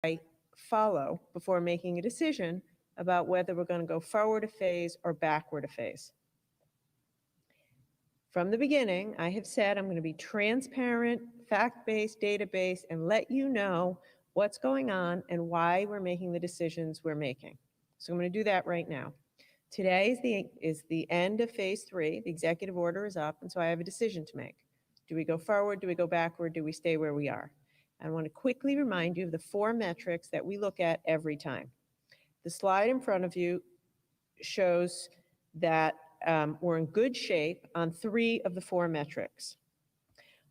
I follow before making a decision about whether we're going to go forward a phase or backward a phase. From the beginning, I have said I'm going to be transparent, fact-based, data-based, and let you know what's going on and why we're making the decisions we're making. So I'm going to do that right now. Today is the end of phase 3. The executive order is up, and so I have a decision to make. Do we go forward? Do we go backward? Do we stay where we are? I want to quickly remind you of the 4 metrics that we look at every time. The slide in front of you shows that we're in good shape on 3 of the 4 metrics.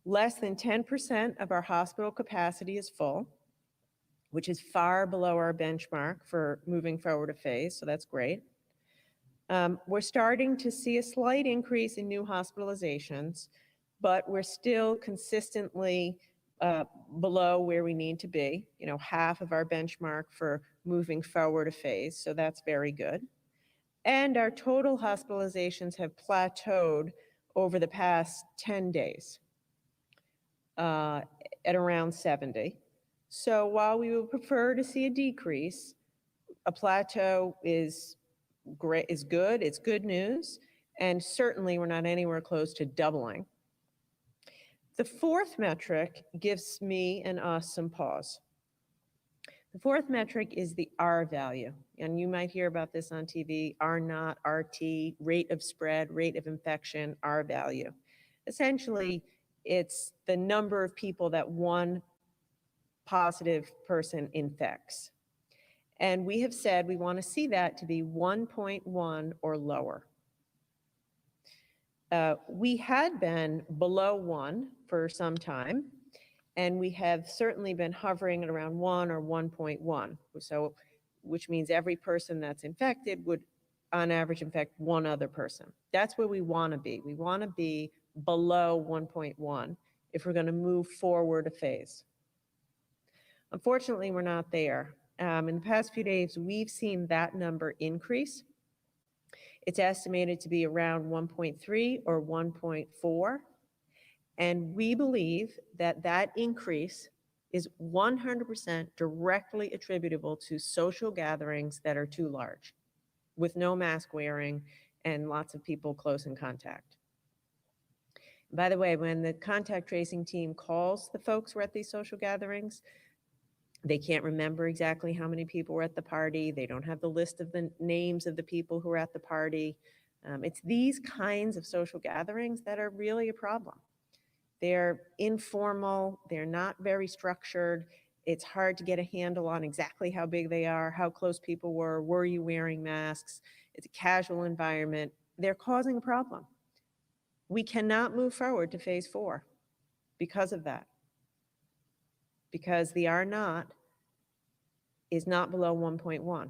Less than 10% of our hospital capacity is full, which is far below our benchmark for moving forward a phase, so that's great. We're starting to see a slight increase in new hospitalizations, but we're still consistently below where we need to be, half of our benchmark for moving forward a phase, so that's very good. And our total hospitalizations have plateaued over the past 10 days at around 70. So while we would prefer to see a decrease, a plateau is great, is good, it's good news, and certainly we're not anywhere close to doubling. The 4th metric gives me and us some pause. The 4th metric is the R value, and you might hear about this on TV, R naught, RT, rate of spread, rate of infection, R value. Essentially, it's the number of people that one positive person infects. And we have said we want to see that to be 1.1 or lower. We had been below 1 for some time, and we have certainly been hovering at around 1 or 1.1, so, which means every person that's infected would, on average, infect one other person. That's where we want to be. We want to be below 1.1 if we're going to move forward a phase. Unfortunately, we're not there. In the past few days, we've seen that number increase. It's estimated to be around 1.3 or 1.4. And we believe that that increase is 100% directly attributable to social gatherings that are too large, with no mask wearing and lots of people close in contact. By the way, when the contact tracing team calls the folks who are at these social gatherings, they can't remember exactly how many people were at the party. They don't have the list of the names of the people who were at the party. It's these kinds of social gatherings that are really a problem. They're informal, they're not very structured. It's hard to get a handle on exactly how big they are, how close people were you wearing masks? It's a casual environment. They're causing a problem. We cannot move forward to phase 4 because of that. Because the R naught is not below 1.1.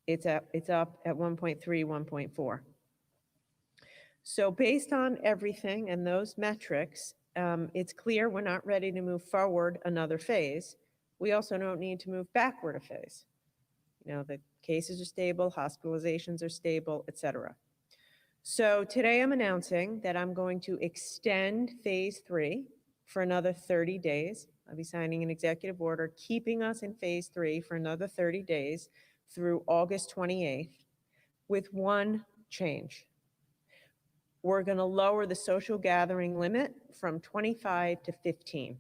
It's up at 1.3, 1.4. So based on everything and those metrics, it's clear we're not ready to move forward another phase. We also don't need to move backward a phase. The cases are stable, hospitalizations are stable, et cetera. So today I'm announcing that I'm going to extend phase 3 for another 30 days. I'll be signing an executive order keeping us in phase 3 for another 30 days through August 28th with one change. We're going to lower the social gathering limit from 25 to 15.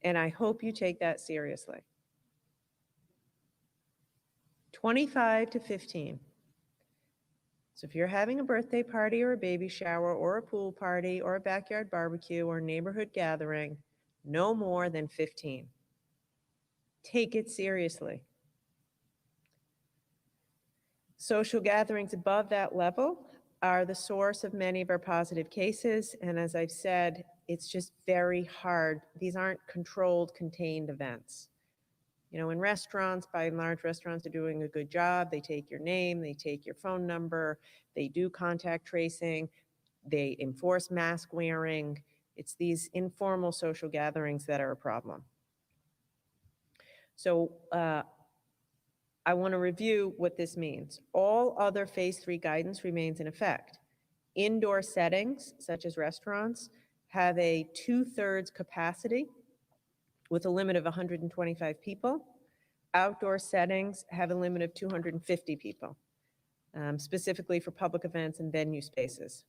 And I hope you take that seriously. 25 to 15. So if you're having a birthday party or a baby shower or a pool party or a backyard barbecue or neighborhood gathering, no more than 15. Take it seriously. Social gatherings above that level are the source of many of our positive cases, and as I've said, it's just very hard. These aren't controlled, contained events. In restaurants, by and large, restaurants are doing a good job. They take your name, they take your phone number, they do contact tracing, they enforce mask wearing. It's these informal social gatherings that are a problem. So I want to review what this means. All other phase 3 guidance remains in effect. Indoor settings, such as restaurants, have a 2/3 capacity with a limit of 125 people. Outdoor settings have a limit of 250 people, specifically for public events and venue spaces.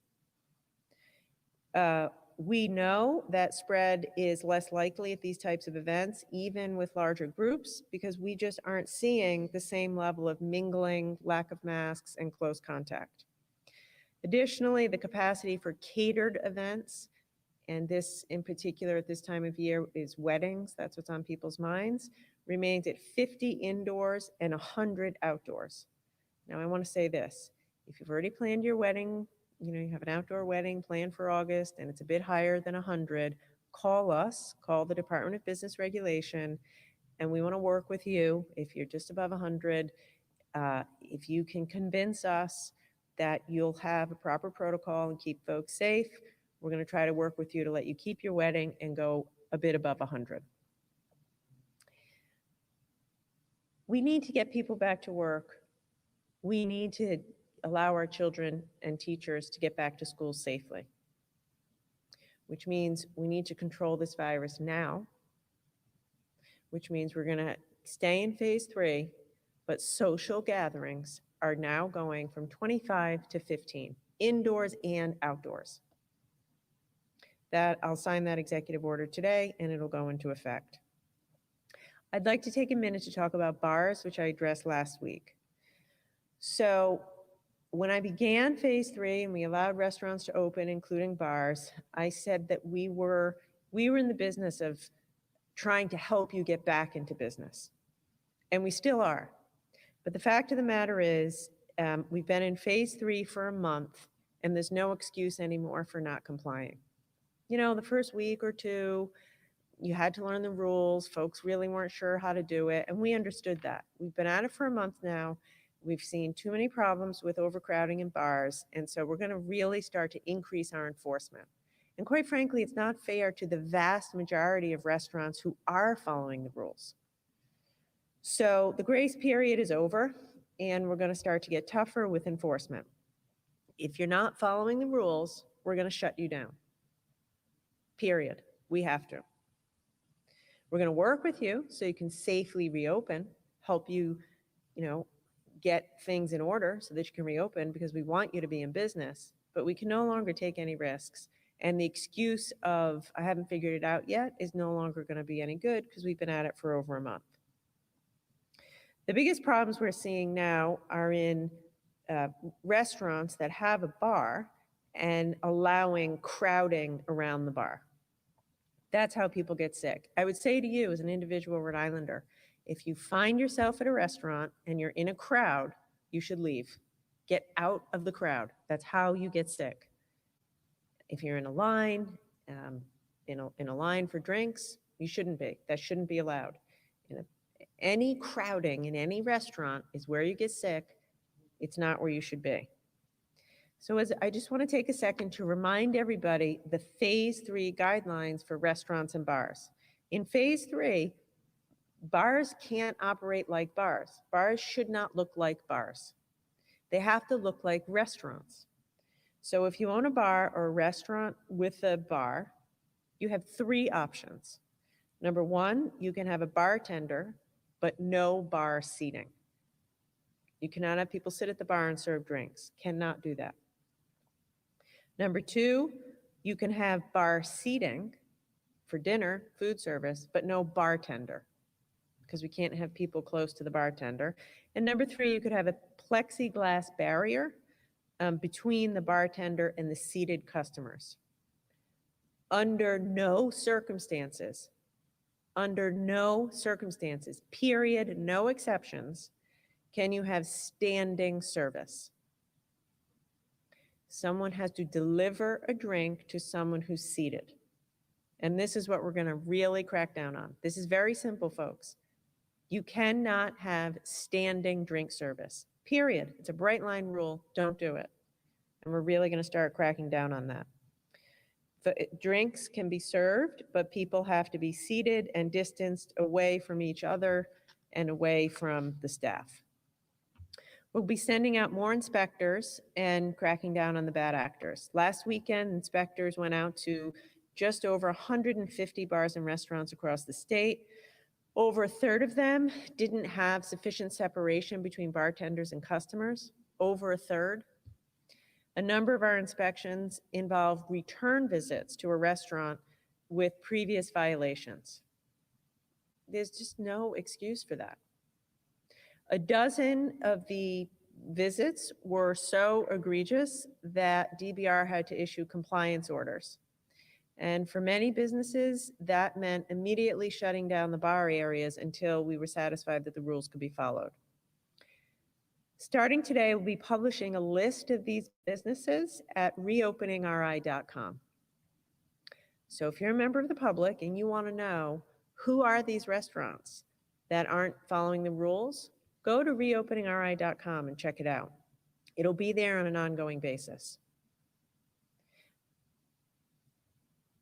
We know that spread is less likely at these types of events, even with larger groups, because we just aren't seeing the same level of mingling, lack of masks, and close contact. Additionally, the capacity for catered events, and this in particular at this time of year is weddings, that's what's on people's minds, remains at 50 indoors and 100 outdoors. Now I want to say this, if you've already planned your wedding, you have an outdoor wedding planned for August and it's a bit higher than 100, call us, call the Department of Business Regulation, and we want to work with you. If you're just above 100, if you can convince us that you'll have a proper protocol and keep folks safe, we're going to try to work with you to let you keep your wedding and go a bit above 100. We need to get people back to work. We need to allow our children and teachers to get back to school safely, which means we need to control this virus now, which means we're going to stay in phase 3, but social gatherings are now going from 25 to 15, indoors and outdoors. I'll sign that executive order today and it'll go into effect. I'd like to take a minute to talk about bars, which I addressed last week. So when I began phase 3 and we allowed restaurants to open, including bars, I said that we were in the business of trying to help you get back into business. And we still are. But the fact of the matter is, we've been in phase 3 for a month and there's no excuse anymore for not complying. The first week or two, you had to learn the rules. Folks really weren't sure how to do it. And we understood that. We've been at it for a month now. We've seen too many problems with overcrowding in bars. And so we're going to really start to increase our enforcement. And quite frankly, it's not fair to the vast majority of restaurants who are following the rules. So the grace period is over and we're going to start to get tougher with enforcement. If you're not following the rules, we're going to shut you down. Period. We have to. We're going to work with you so you can safely reopen, help you, get things in order so that you can reopen because we want you to be in business, but we can no longer take any risks. And the excuse of, I haven't figured it out yet, is no longer going to be any good because we've been at it for over a month. The biggest problems we're seeing now are in restaurants that have a bar and allowing crowding around the bar. That's how people get sick. I would say to you as an individual Rhode Islander, if you find yourself at a restaurant and you're in a crowd, you should leave. Get out of the crowd. That's how you get sick. If you're in a line, in a line for drinks, you shouldn't be. That shouldn't be allowed. Any crowding in any restaurant is where you get sick. It's not where you should be. So I just want to take a second to remind everybody the phase 3 guidelines for restaurants and bars. In phase 3, bars can't operate like bars. Bars should not look like bars. They have to look like restaurants. So if you own a bar or a restaurant with a bar, you have 3 options. Number 1, you can have a bartender, but no bar seating. You cannot have people sit at the bar and serve drinks. Cannot do that. Number 2, you can have bar seating for dinner, food service, but no bartender because we can't have people close to the bartender. And number 3, you could have a plexiglass barrier between the bartender and the seated customers. Under no circumstances, period, no exceptions, can you have standing service. Someone has to deliver a drink to someone who's seated. And this is what we're going to really crack down on. This is very simple, folks. You cannot have standing drink service, period. It's a bright line rule. Don't do it. And we're really going to start cracking down on that. Drinks can be served, but people have to be seated and distanced away from each other and away from the staff. We'll be sending out more inspectors and cracking down on the bad actors. Last weekend, inspectors went out to just over 150 bars and restaurants across the state. Over a third of them didn't have sufficient separation between bartenders and customers. Over a third. A number of our inspections involved return visits to a restaurant with previous violations. There's just no excuse for that. A dozen of the visits were so egregious that DBR had to issue compliance orders. And for many businesses, that meant immediately shutting down the bar areas until we were satisfied that the rules could be followed. Starting today, we'll be publishing a list of these businesses at reopeningri.com. So if you're a member of the public and you want to know who are these restaurants that aren't following the rules, go to reopeningri.com and check it out. It'll be there on an ongoing basis.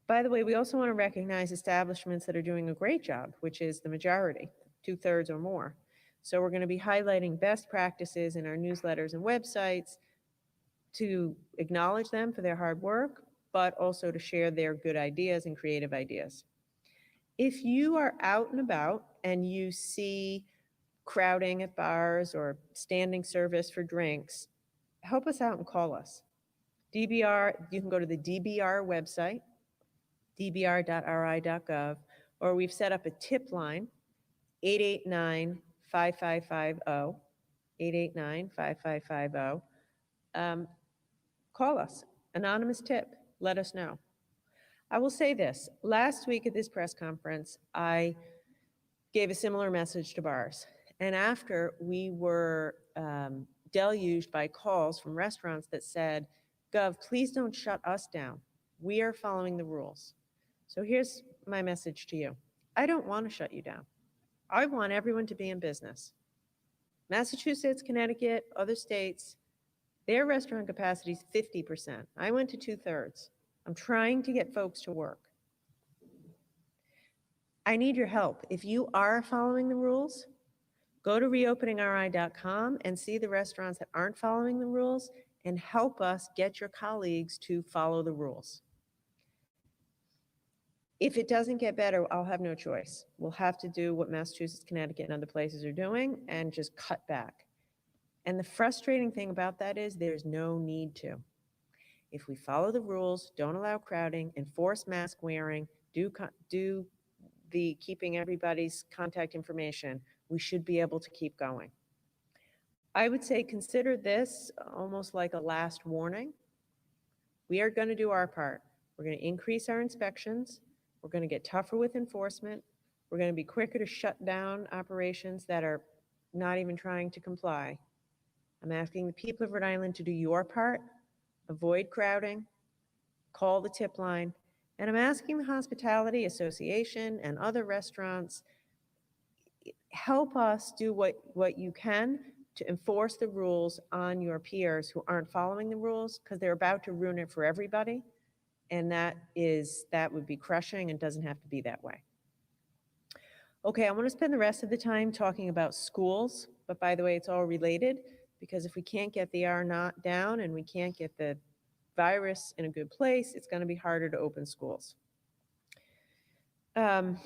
By the way, we also want to recognize establishments that are doing a great job, which is the majority, 2/3 or more. So we're going to be highlighting best practices in our newsletters and websites to acknowledge them for their hard work, but also to share their good ideas and creative ideas. If you are out and about and you see crowding at bars or standing service for drinks, help us out and call us. DBR, you can go to the DBR website, dbr.ri.gov, or we've set up a tip line, 889-5550, 889-5550. Call us, anonymous tip, let us know. I will say this, last week at this press conference, I gave a similar message to bars. And after, we were deluged by calls from restaurants that said, Gov, please don't shut us down. We are following the rules. So here's my message to you. I don't want to shut you down. I want everyone to be in business. Massachusetts, Connecticut, other states, their restaurant capacity is 50%. I went to 2/3. I'm trying to get folks to work. I need your help. If you are following the rules, go to reopeningri.com and see the restaurants that aren't following the rules and help us get your colleagues to follow the rules. If it doesn't get better, I'll have no choice. We'll have to do what Massachusetts, Connecticut, and other places are doing and just cut back. And the frustrating thing about that is there's no need to. If we follow the rules, don't allow crowding, enforce mask wearing, do the keeping everybody's contact information, we should be able to keep going. I would say consider this almost like a last warning. We are going to do our part. We're going to increase our inspections. We're going to get tougher with enforcement. We're going to be quicker to shut down operations that are not even trying to comply. I'm asking the people of Rhode Island to do your part, avoid crowding, call the tip line, and I'm asking the Hospitality Association and other restaurants, help us do what you can to enforce the rules on your peers who aren't following the rules, because they're about to ruin it for everybody. And that would be crushing and doesn't have to be that way. Okay, I want to spend the rest of the time talking about schools, but by the way, it's all related, because if we can't get the R0 down and we can't get the virus in a good place, it's going to be harder to open schools. I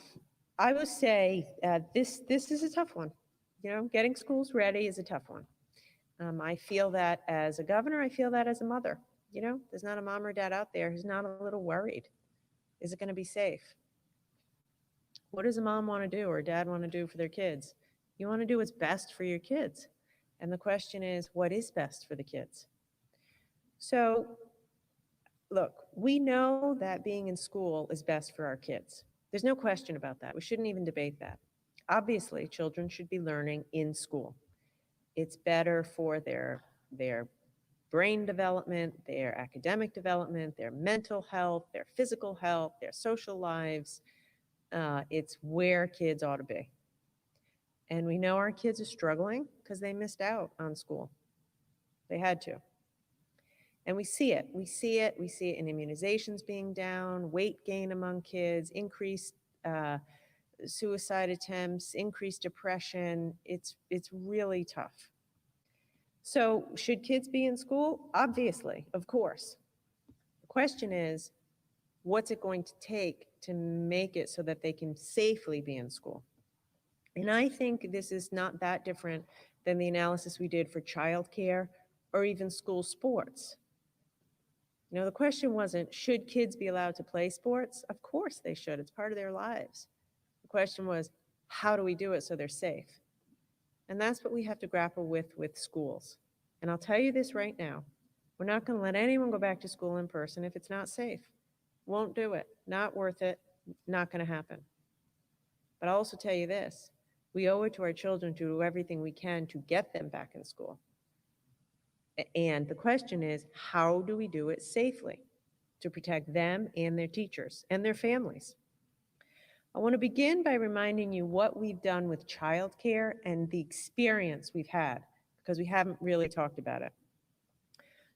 would say this is a tough one. You know, getting schools ready is a tough one. I feel that as a governor, I feel that as a mother. You know, there's not a mom or dad out there who's not a little worried. Is it going to be safe? What does a mom want to do or a dad want to do for their kids? You want to do what's best for your kids. And the question is, what is best for the kids? So, look, we know that being in school is best for our kids. There's no question about that. We shouldn't even debate that. Obviously, children should be learning in school. It's better for their brain development, their academic development, their mental health, their physical health, their social lives. It's where kids ought to be. And we know our kids are struggling because they missed out on school. They had to. And we see it. We see it in immunizations being down, weight gain among kids, increased suicide attempts, increased depression. It's really tough. So should kids be in school? Obviously, of course. The question is, What's it going to take to make it so that they can safely be in school? And I think this is not that different than the analysis we did for childcare or even school sports. You know, the question wasn't, should kids be allowed to play sports? Of course they should. It's part of their lives. The question was, how do we do it so they're safe? And that's what we have to grapple with schools. And I'll tell you this right now. We're not going to let anyone go back to school in person if it's not safe. Won't do it. Not worth it. Not going to happen. But I'll also tell you this. We owe it to our children to do everything we can to get them back in school. And the question is, how do we do it safely to protect them and their teachers and their families? I want to begin by reminding you what we've done with childcare and the experience we've had, because we haven't really talked about it.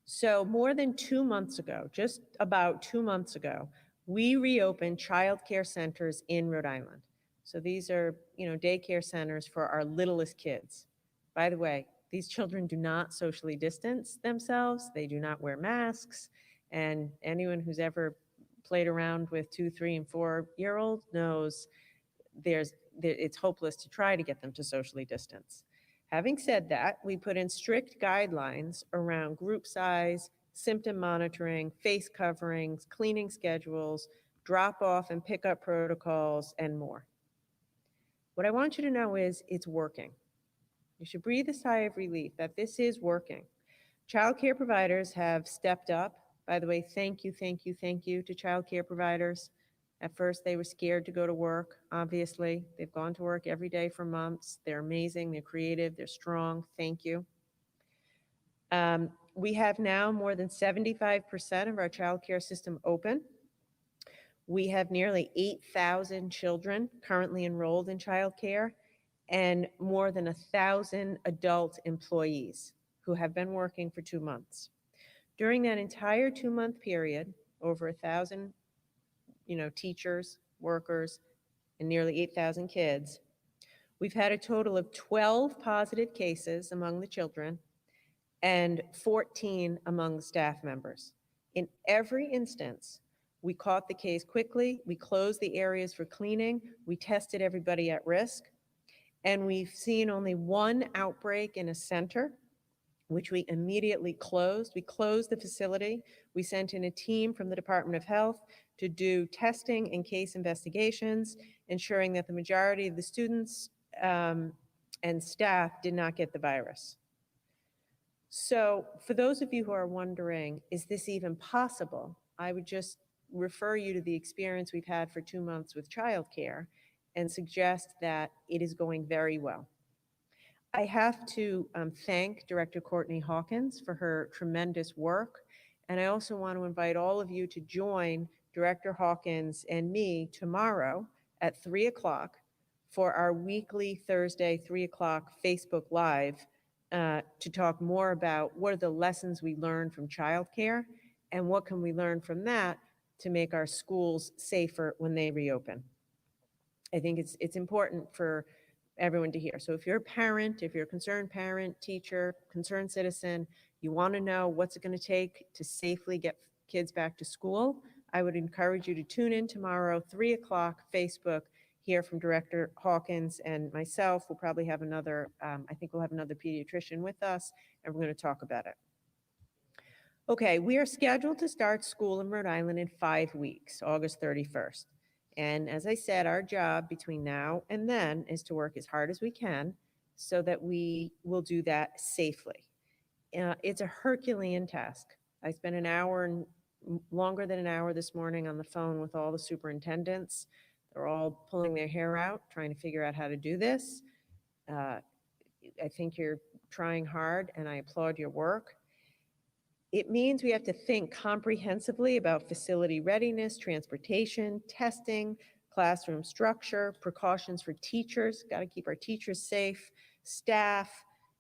So more than 2 months ago, just about 2 months ago, we reopened childcare centers in Rhode Island. So these are, daycare centers for our littlest kids. By the way, these children do not socially distance themselves. They do not wear masks. And anyone who's ever played around with 2, 3, and 4-year-olds knows it's hopeless to try to get them to socially distance. Having said that, we put in strict guidelines around group size, symptom monitoring, face coverings, cleaning schedules, drop-off and pickup protocols, and more. What I want you to know is it's working. You should breathe a sigh of relief that this is working. Child care providers have stepped up. By the way, thank you to child care providers. At first, they were scared to go to work, obviously. They've gone to work every day for months. They're amazing, they're creative, they're strong. Thank you. We have now more than 75% of our child care system open. We have nearly 8,000 children currently enrolled in child care and more than 1,000 adult employees who have been working for 2 months. During that entire 2-month period, over 1,000 teachers, workers, and nearly 8,000 kids, we've had a total of 12 positive cases among the children and 14 among the staff members. In every instance, we caught the case quickly, we closed the areas for cleaning, we tested everybody at risk, and we've seen only one outbreak in a center, which we immediately closed. We closed the facility. We sent in a team from the Department of Health to do testing and case investigations, ensuring that the majority of the students and staff did not get the virus. So for those of you who are wondering, is this even possible? I would just refer you to the experience we've had for 2 months with childcare and suggest that it is going very well. I have to thank Director Courtney Hawkins for her tremendous work, and I also want to invite all of you to join Director Hawkins and me tomorrow at 3 o'clock for our weekly Thursday 3 o'clock Facebook Live to talk more about what are the lessons we learned from childcare and what can we learn from that to make our schools safer when they reopen. I think it's important for everyone to hear. So if you're a parent, if you're a concerned parent, teacher, concerned citizen, you want to know what's it going to take to safely get kids back to school, I would encourage you to tune in tomorrow, 3 o'clock, Facebook, hear from Director Hawkins and myself. We'll probably have another, I think we'll have another pediatrician with us, and we're going to talk about it. Okay, we are scheduled to start school in Rhode Island in 5 weeks, August 31st. And as I said, our job between now and then is to work as hard as we can so that we will do that safely. It's a Herculean task. I spent an hour and longer than an hour this morning on the phone with all the superintendents. They're all pulling their hair out, trying to figure out how to do this. I think you're trying hard, and I applaud your work. It means we have to think comprehensively about facility readiness, transportation, testing, classroom structure, precautions for teachers, got to keep our teachers safe, staff.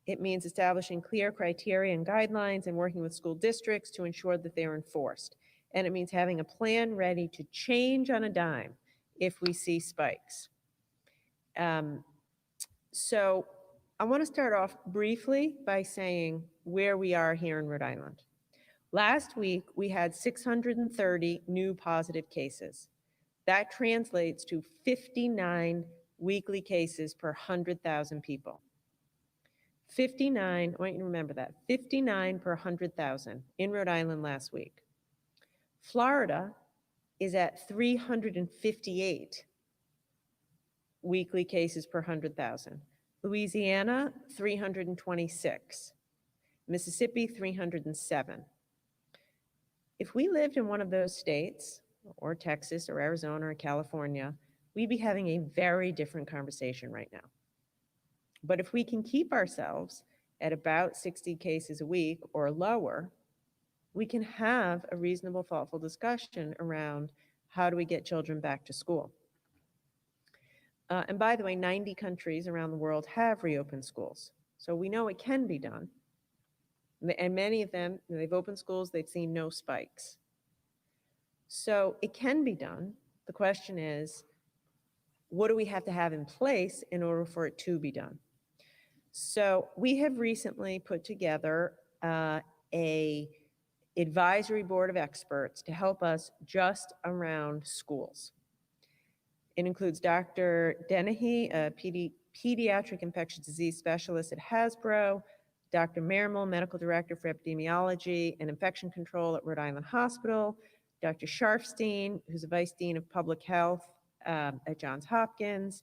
It means establishing clear criteria and guidelines and working with school districts to ensure that they are enforced. And it means having a plan ready to change on a dime if we see spikes. So I want to start off briefly by saying where we are here in Rhode Island. Last week, we had 630 new positive cases. That translates to 59 weekly cases per 100,000 people. 59, I want you to remember that, 59 per 100,000 in Rhode Island last week. Florida is at 358 weekly cases per 100,000. Louisiana, 326. Mississippi, 307. If we lived in one of those states, or Texas, or Arizona, or California, we'd be having a very different conversation right now. But if we can keep ourselves at about 60 cases a week or lower, we can have a reasonable, thoughtful discussion around how do we get children back to school. And by the way, 90 countries around the world have reopened schools. So we know it can be done. And many of them, they've opened schools, they've seen no spikes. So it can be done. The question is, what do we have to have in place in order for it to be done? So we have recently put together a advisory board of experts to help us just around schools. It includes Dr. Dennehy, a pediatric infectious disease specialist at Hasbro, Dr. Merrill, medical director for epidemiology and infection control at Rhode Island Hospital, Dr. Sharfstein, who's a vice dean of public health at Johns Hopkins,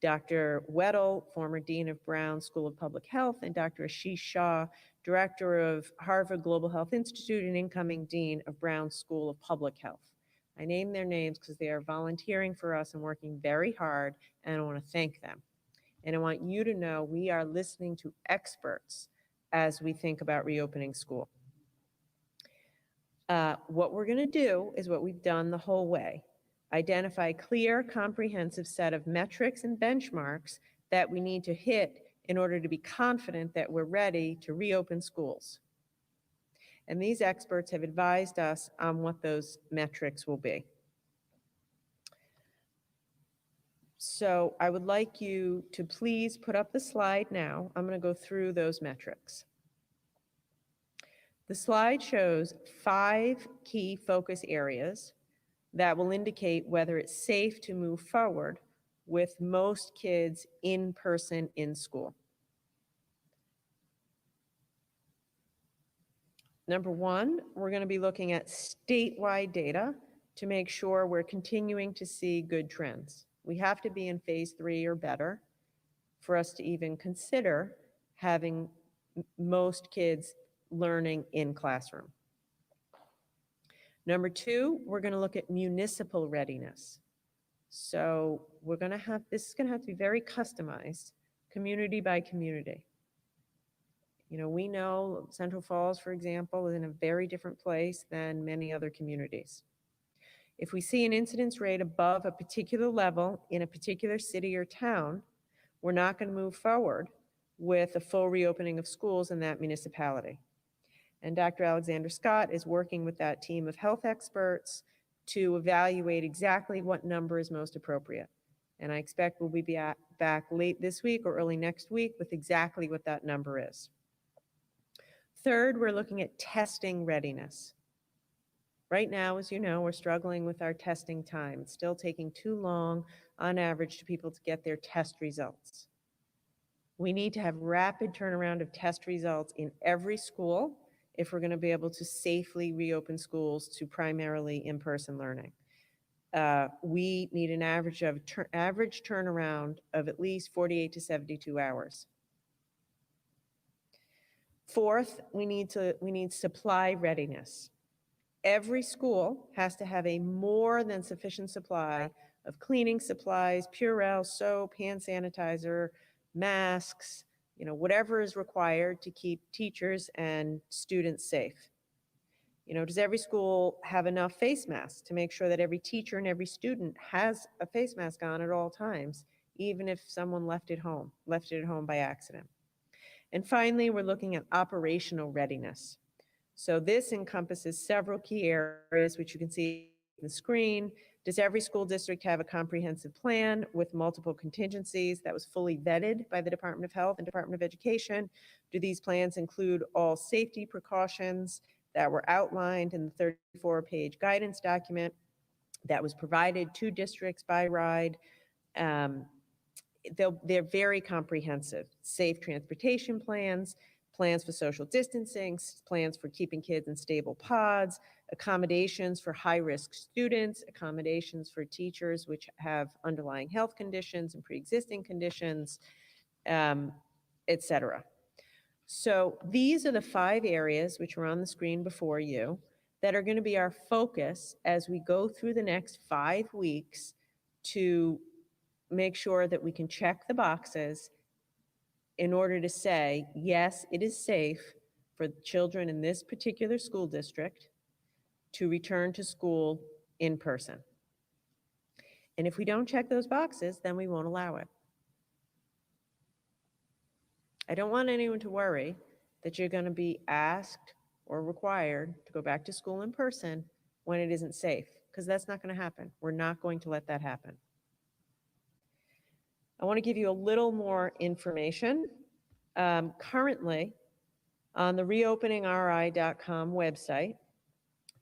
Dr. Weddle, former dean of Brown School of Public Health, and Dr. Ashish Shah, director of Harvard Global Health Institute and incoming dean of Brown School of Public Health. I name their names because they are volunteering for us and working very hard, and I want to thank them. And I want you to know we are listening to experts as we think about reopening school. What we're going to do is what we've done the whole way. Identify a clear, comprehensive set of metrics and benchmarks that we need to hit in order to be confident that we're ready to reopen schools. And these experts have advised us on what those metrics will be. So I would like you to please put up the slide now. I'm going to go through those metrics. The slide shows 5 key focus areas that will indicate whether it's safe to move forward with most kids in person in school. Number 1, we're going to be looking at statewide data to make sure we're continuing to see good trends. We have to be in phase 3 or better for us to even consider having most kids learning in classroom. Number 2, we're going to look at municipal readiness. So we're going to have, this is going to have to be very customized, community by community. You know, we know Central Falls, for example, is in a very different place than many other communities. If we see an incidence rate above a particular level in a particular city or town, we're not going to move forward with a full reopening of schools in that municipality. And Dr. Alexander Scott is working with that team of health experts to evaluate exactly what number is most appropriate. And I expect we'll be back late this week or early next week with exactly what that number is. Third, we're looking at testing readiness. Right now, as you know, we're struggling with our testing time. It's still taking too long on average to people to get their test results. We need to have rapid turnaround of test results in every school if we're going to be able to safely reopen schools to primarily in-person learning. We need an average turnaround of at least 48 to 72 hours. Fourth, we need supply readiness. Every school has to have a more than sufficient supply of cleaning supplies, Purell, soap, hand sanitizer, masks, you know, whatever is required to keep teachers and students safe. You know, does every school have enough face masks to make sure that every teacher and every student has a face mask on at all times, even if someone left it at home by accident? And finally, we're looking at operational readiness. So this encompasses several key areas, which you can see on the screen. Does every school district have a comprehensive plan with multiple contingencies that was fully vetted by the Department of Health and Department of Education? Do these plans include all safety precautions that were outlined in the 34-page guidance document that was provided to districts by RIDE. They're very comprehensive. Safe transportation plans, plans for social distancing, plans for keeping kids in stable pods, accommodations for high-risk students, accommodations for teachers which have underlying health conditions and pre-existing conditions, et cetera. So these are the 5 areas which are on the screen before you that are going to be our focus as we go through the next 5 weeks to make sure that we can check the boxes in order to say, yes, it is safe for children in this particular school district to return to school in person. And if we don't check those boxes, then we won't allow it. I don't want anyone to worry that you're going to be asked or required to go back to school in person when it isn't safe, because that's not going to happen. We're not going to let that happen. I want to give you a little more information. Currently, on the reopeningri.com website,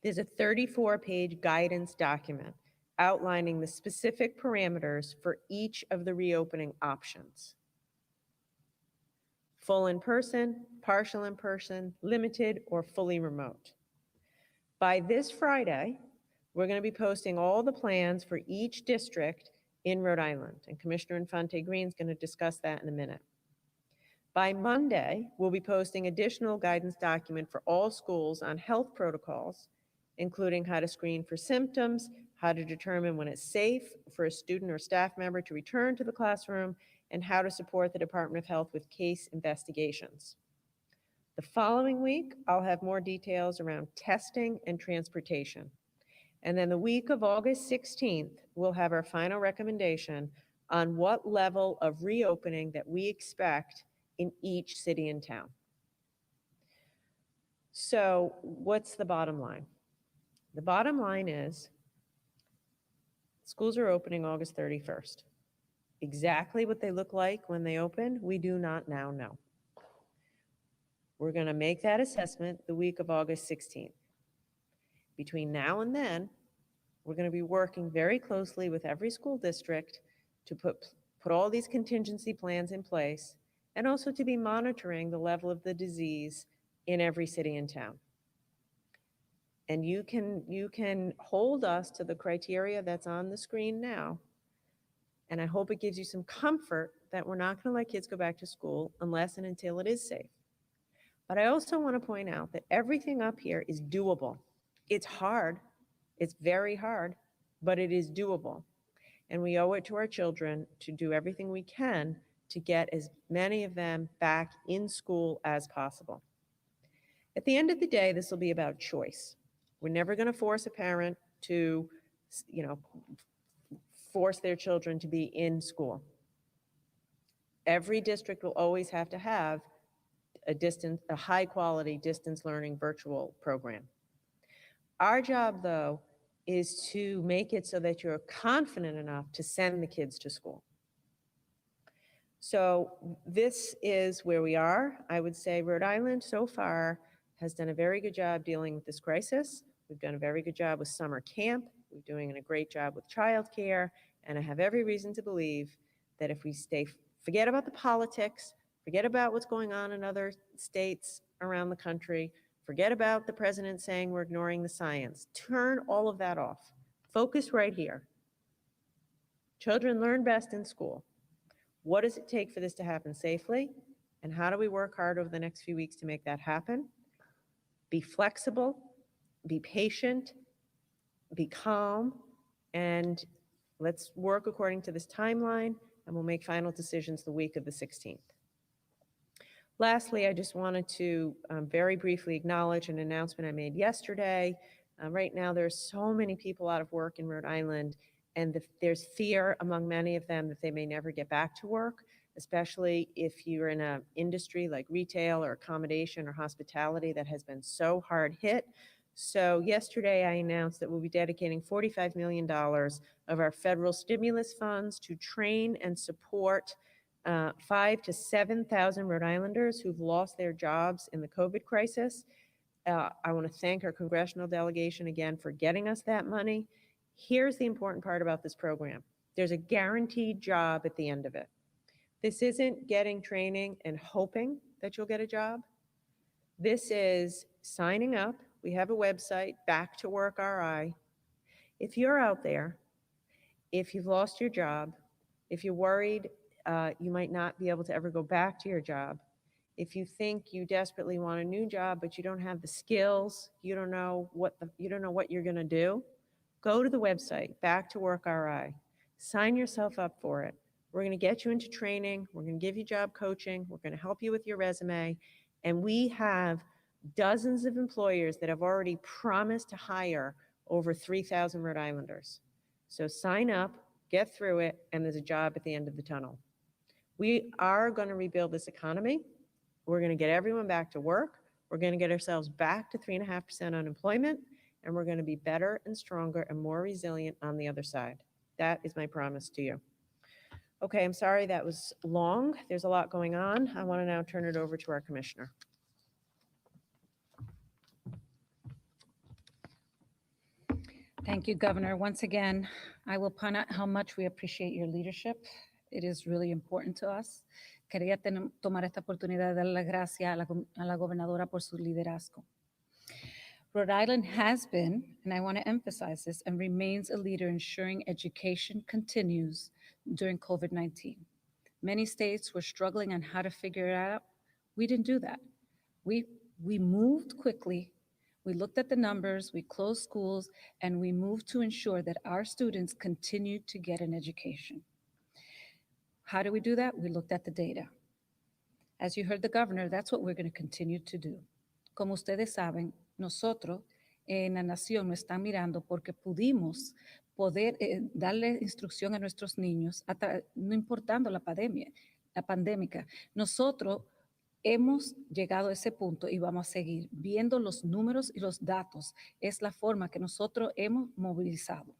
there's a 34-page guidance document outlining the specific parameters for each of the reopening options. Full in-person, partial in-person, limited, or fully remote. By this Friday, we're going to be posting all the plans for each district in Rhode Island, and Commissioner Infante Green is going to discuss that in a minute. By Monday, we'll be posting additional guidance document for all schools on health protocols, including how to screen for symptoms, how to determine when it's safe for a student or staff member to return to the classroom, and how to support the Department of Health with case investigations. The following week, I'll have more details around testing and transportation. And then the week of August 16th, we'll have our final recommendation on what level of reopening that we expect in each city and town. So what's the bottom line? The bottom line is schools are opening August 31st. Exactly what they look like when they open, we do not now know. We're going to make that assessment the week of August 16th. Between now and then, we're going to be working very closely with every school district to put all these contingency plans in place, and also to be monitoring the level of the disease in every city and town. And you can hold us to the criteria that's on the screen now. And I hope it gives you some comfort that we're not going to let kids go back to school unless and until it is safe. But I also want to point out that everything up here is doable. It's hard. It's very hard, but it is doable. And we owe it to our children to do everything we can to get as many of them back in school as possible. At the end of the day, this will be about choice. We're never going to force a parent to, force their children to be in school. Every district will always have to have a high quality distance learning virtual program. Our job, though, is to make it so that you're confident enough to send the kids to school. So this is where we are. I would say Rhode Island so far has done a very good job dealing with this crisis. We've done a very good job with summer camp. We're doing a great job with childcare. And I have every reason to believe that if we forget about the politics, forget about what's going on in other states around the country, forget about the president saying we're ignoring the science, turn all of that off. Focus right here. Children learn best in school. What does it take for this to happen safely? And how do we work hard over the next few weeks to make that happen? Be flexible, be patient, be calm, and let's work according to this timeline, and we'll make final decisions the week of the 16th. Lastly, I just wanted to very briefly acknowledge an announcement I made yesterday. Right now, there's so many people out of work in Rhode Island, and there's fear among many of them that they may never get back to work, especially if you're in an industry like retail or accommodation or hospitality that has been so hard hit. So yesterday I announced that we'll be dedicating $45 million of our federal stimulus funds to train and support 5,000 to 7,000 Rhode Islanders who've lost their jobs in the COVID crisis. I want to thank our congressional delegation again for getting us that money. Here's the important part about this program. There's a guaranteed job at the end of it. This isn't getting training and hoping that you'll get a job. This is signing up. We have a website, Back to Work RI. If you're out there, if you've lost your job, if you're worried you might not be able to ever go back to your job, if you think you desperately want a new job but you don't have the skills, you don't know what you're going to do, go to the website, Back to Work RI. Sign yourself up for it. We're going to get you into training. We're going to give you job coaching. We're going to help you with your resume. And we have dozens of employers that have already promised to hire over 3,000 Rhode Islanders. So sign up, get through it, and there's a job at the end of the tunnel. We are going to rebuild this economy. We're going to get everyone back to work. We're going to get ourselves back to 3.5% unemployment, and we're going to be better and stronger and more resilient on the other side. That is my promise to you. Okay, I'm sorry that was long. There's a lot going on. I want to now turn it over to our commissioner. Thank you, Governor. Once again, I will point out how much we appreciate your leadership. It is really important to us. Quería tomar esta oportunidad de darle las gracias a la gobernadora por su liderazgo. Rhode Island has been, and I want to emphasize this, and remains a leader ensuring education continues during COVID-19. Many states were struggling on how to figure it out. We didn't do that. We moved quickly. We looked at the numbers, we closed schools, and we moved to ensure that our students continued to get an education. How do we do that? We looked at the data. As you heard the governor, that's what we're going to continue to do. Como ustedes saben, nosotros en la nación nos están mirando porque pudimos poder darle instrucción a nuestros niños, no importando la pandemia. Nosotros hemos llegado a ese punto y vamos a seguir viendo los números y los datos. Es la forma que nosotros hemos movilizado.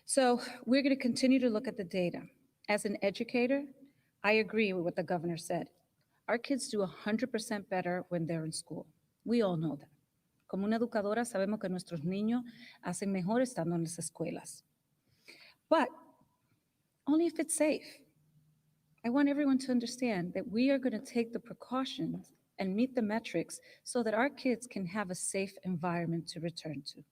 So we're going to continue to look at the data. As an educator, I agree with what the governor said. Our kids do 100% better when they're in school. We all know that. Como una educadora, sabemos que nuestros niños hacen mejor estando en las escuelas. But only if it's safe. I want everyone to understand that we are going to take the precautions and meet the metrics so that our kids can have a safe environment to return to.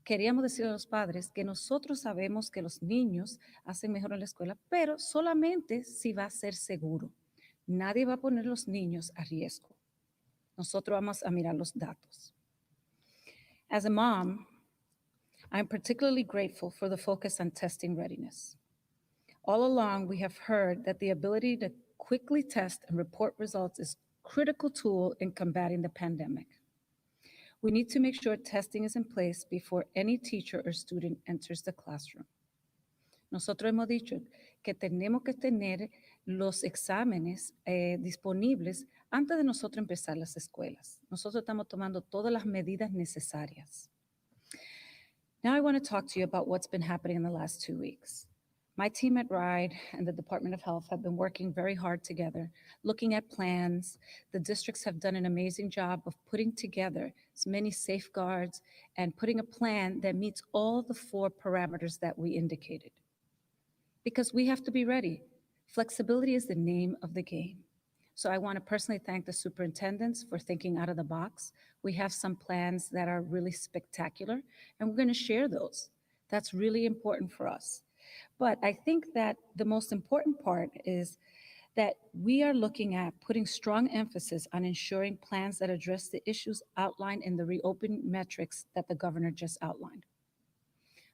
Queríamos decir a los padres que nosotros sabemos que los niños hacen mejor en la escuela, pero solamente si va a ser seguro. Nadie va a poner los niños a riesgo. Nosotros vamos a mirar los datos. As a mom, I'm particularly grateful for the focus on testing readiness. All along, we have heard that the ability to quickly test and report results is a critical tool in combating the pandemic. We need to make sure testing is in place before any teacher or student enters the classroom. Nosotros hemos dicho que tenemos que tener los exámenes disponibles antes de nosotros empezar las escuelas. Nosotros estamos tomando todas las medidas necesarias. Now I want to talk to you about what's been happening in the last 2 weeks. My team at RIDE and the Department of Health have been working very hard together, looking at plans. The districts have done an amazing job of putting together as many safeguards and putting a plan that meets all the 4 parameters that we indicated. Because we have to be ready. Flexibility is the name of the game. So I want to personally thank the superintendents for thinking out of the box. We have some plans that are really spectacular, and we're going to share those. That's really important for us. But I think that the most important part is that we are looking at putting strong emphasis on ensuring plans that address the issues outlined in the reopen metrics that the governor just outlined.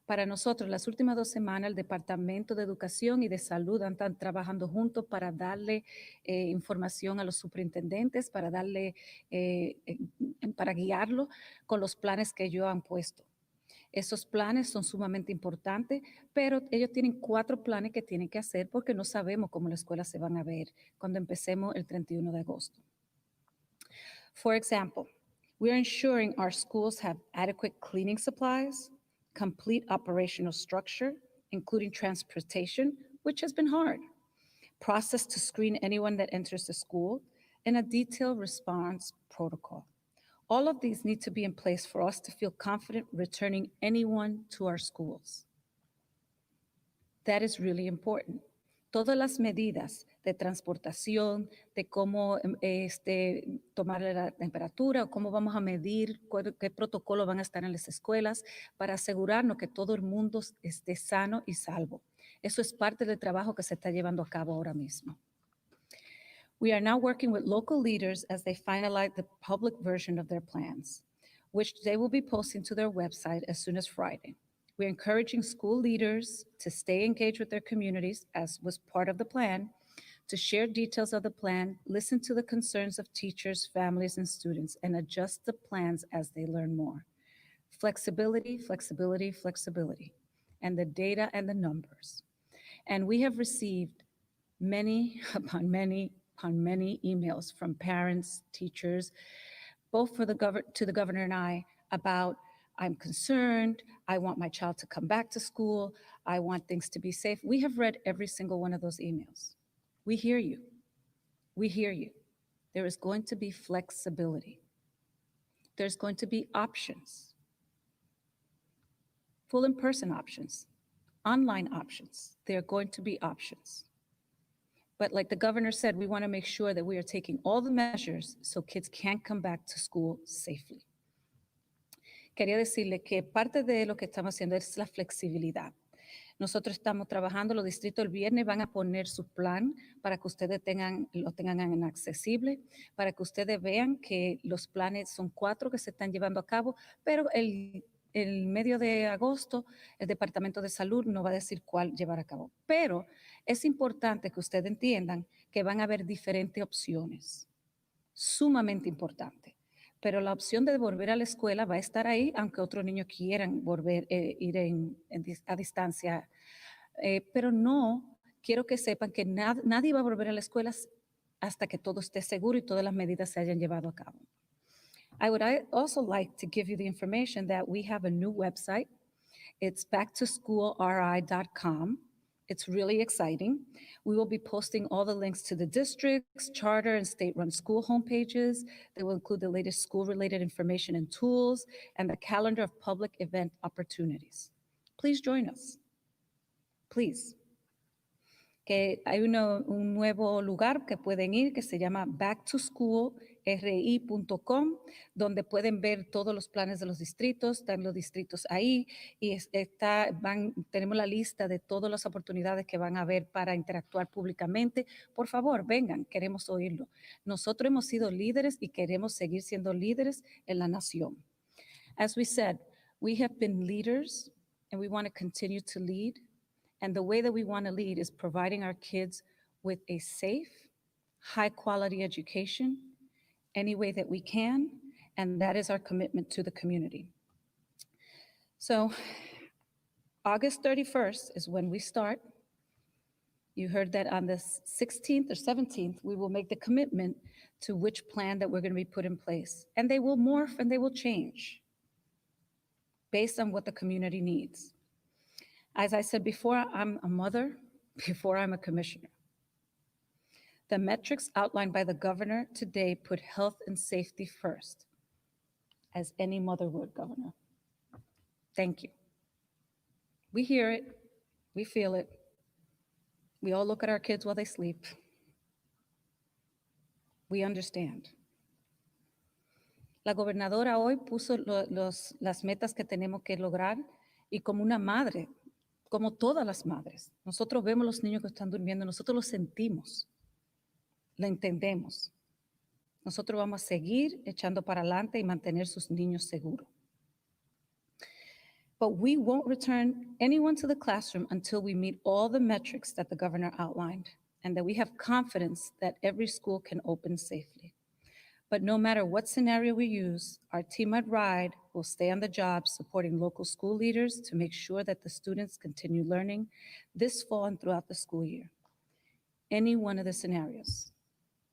Para nosotros, las últimas 2 semanas, el Departamento de Educación y de Salud están trabajando juntos para darle información a los superintendentes, para guiarlo con los planes que ellos han puesto. Esos planes son sumamente importantes, pero ellos tienen 4 planes que tienen que hacer porque no sabemos cómo las escuelas se van a ver cuando empecemos el 31 de agosto. For example, we are ensuring our schools have adequate cleaning supplies, complete operational structure, including transportation, which has been hard, process to screen anyone that enters the school, and a detailed response protocol. All of these need to be in place for us to feel confident returning anyone to our schools. That is really important. Todas las medidas de transportación, de cómo tomarle la temperatura, o cómo vamos a medir, qué protocolo van a estar en las escuelas para asegurarnos que todo el mundo esté sano y salvo. Eso es parte del trabajo que se está llevando a cabo ahora mismo. We are now working with local leaders as they finalize the public version of their plans, which they will be posting to their website as soon as Friday. We're encouraging school leaders to stay engaged with their communities, as was part of the plan, to share details of the plan, listen to the concerns of teachers, families, and students, and adjust the plans as they learn more. Flexibility, flexibility, flexibility, and the data and the numbers. And we have received many upon many emails from parents, teachers, both to the governor and I, about I'm concerned, I want my child to come back to school, I want things to be safe. We have read every single one of those emails. We hear you. We hear you. There is going to be flexibility. There's going to be options. Full in-person options, online options. There are going to be options. But like the governor said, we want to make sure that we are taking all the measures so kids can come back to school safely. Quería decirle que parte de lo que estamos haciendo es la flexibilidad. Nosotros estamos trabajando, los distritos el viernes van a poner su plan para que ustedes lo tengan en accesible, para que ustedes vean que los planes son 4 que se están llevando a cabo, pero el medio de agosto el Departamento de Salud no va a decir cuál llevar a cabo. Pero es importante que ustedes entiendan que van a haber diferentes opciones, sumamente importante. Pero la opción de volver a la escuela va a estar ahí, aunque otros niños quieran ir a distancia. Pero no, quiero que sepan que nadie va a volver a la escuela hasta que todo esté seguro y todas las medidas se hayan llevado a cabo. I would also like to give you the information that we have a new website. It's backtoschoolri.com. It's really exciting. We will be posting all the links to the districts, charter, and state-run school homepages. They will include the latest school-related information and tools, and the calendar of public event opportunities. Please join us. Please. Que hay un nuevo lugar que pueden ir que se llama backtoschoolri.com, donde pueden ver todos los planes de los distritos, están los distritos ahí y tenemos la lista de todas las oportunidades que van a haber para interactuar públicamente. Por favor, vengan, queremos oírlo. Nosotros hemos sido líderes y queremos seguir siendo líderes en la nación. As we said, we have been leaders and we want to continue to lead. And the way that we want to lead is providing our kids with a safe, high-quality education any way that we can, and that is our commitment to the community. So August 31st is when we start. You heard that on the 16th or 17th, we will make the commitment to which plan that we're going to be put in place. And they will morph and they will change based on what the community needs. As I said before, I'm a mother before I'm a commissioner. The metrics outlined by the governor today put health and safety first, as any mother would, Governor. Thank you. We hear it, we feel it. We all look at our kids while they sleep. We understand. La gobernadora hoy puso las metas que tenemos que lograr y como una madre, como todas las madres, nosotros vemos los niños que están durmiendo, nosotros los sentimos, lo entendemos. Nosotros vamos a seguir echando para adelante y mantener sus niños seguros. But we won't return anyone to the classroom until we meet all the metrics that the governor outlined and that we have confidence that every school can open safely. But no matter what scenario we use, our team at RIDE will stay on the job supporting local school leaders to make sure that the students continue learning this fall and throughout the school year. Any one of the scenarios,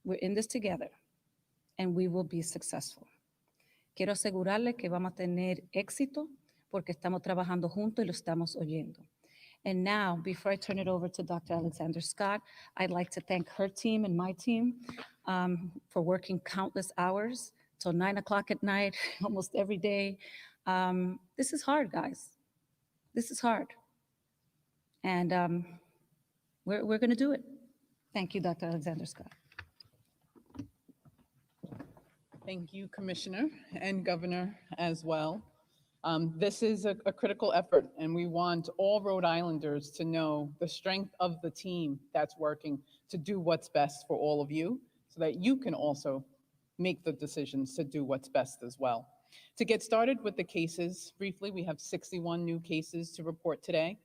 we're in this together and we will be successful. Quiero asegurarle que vamos a tener éxito porque estamos trabajando juntos y lo estamos oyendo. And now, before I turn it over to Dr. Alexander Scott, I'd like to thank her team and my team for working countless hours till 9 o'clock at night, almost every day. This is hard, guys. This is hard. And we're going to do it. Thank you, Dr. Alexander Scott. Thank you, Commissioner and Governor as well. This is a critical effort, and we want all Rhode Islanders to know the strength of the team that's working to do what's best for all of you, so that you can also make the decisions to do what's best as well. To get started with the cases, briefly, we have 61 new cases to report today.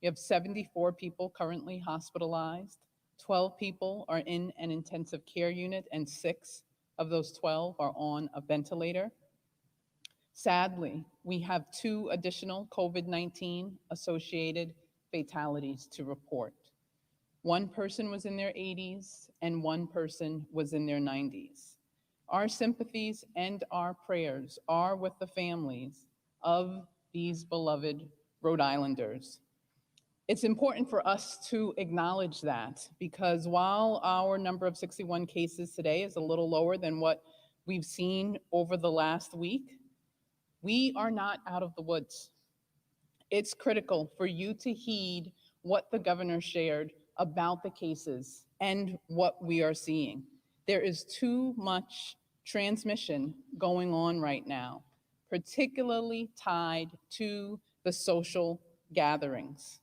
We have 74 people currently hospitalized. 12 people are in an intensive care unit, and 6 of those 12 are on a ventilator. Sadly, we have 2 additional COVID-19 associated fatalities to report. 1 person was in their 80s and 1 person was in their 90s. Our sympathies and our prayers are with the families of these beloved Rhode Islanders. It's important for us to acknowledge that, because while our number of 61 cases today is a little lower than what we've seen over the last week, we are not out of the woods. It's critical for you to heed what the governor shared about the cases and what we are seeing. There is too much transmission going on right now, particularly tied to the social gatherings.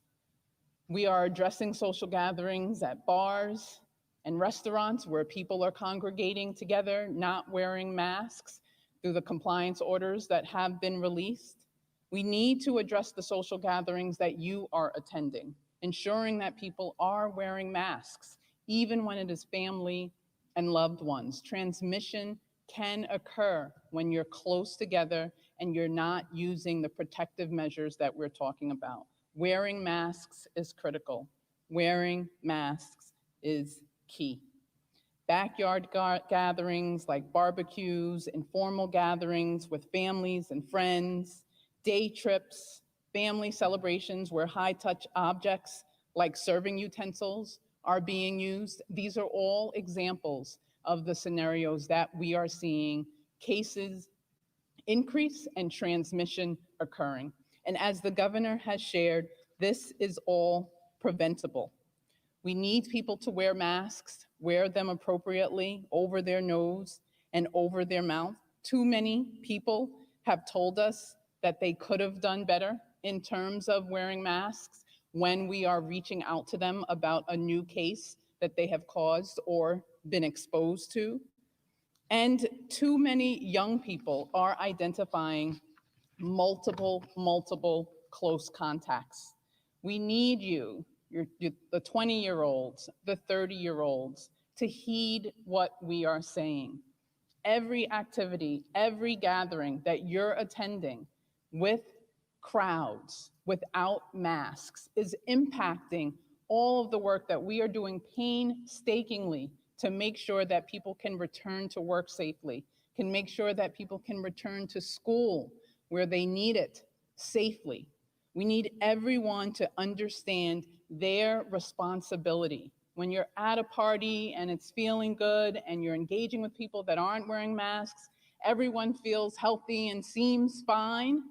We are addressing social gatherings at bars and restaurants where people are congregating together, not wearing masks through the compliance orders that have been released. We need to address the social gatherings that you are attending, ensuring that people are wearing masks, even when it is family and loved ones. Transmission can occur when you're close together and you're not using the protective measures that we're talking about. Wearing masks is critical. Wearing masks is key. Backyard gatherings like barbecues, informal gatherings with families and friends, day trips, family celebrations where high-touch objects like serving utensils are being used. These are all examples of the scenarios that we are seeing cases increase and transmission occurring. And as the governor has shared, this is all preventable. We need people to wear masks, wear them appropriately over their nose and over their mouth. Too many people have told us that they could have done better in terms of wearing masks when we are reaching out to them about a new case that they have caused or been exposed to. And too many young people are identifying multiple close contacts. We need you, the 20-year-olds, the 30-year-olds, to heed what we are saying. Every activity, every gathering that you're attending with crowds, without masks, is impacting all of the work that we are doing painstakingly to make sure that people can return to work safely, can make sure that people can return to school where they need it safely. We need everyone to understand their responsibility. When you're at a party and it's feeling good and you're engaging with people that aren't wearing masks, everyone feels healthy and seems fine.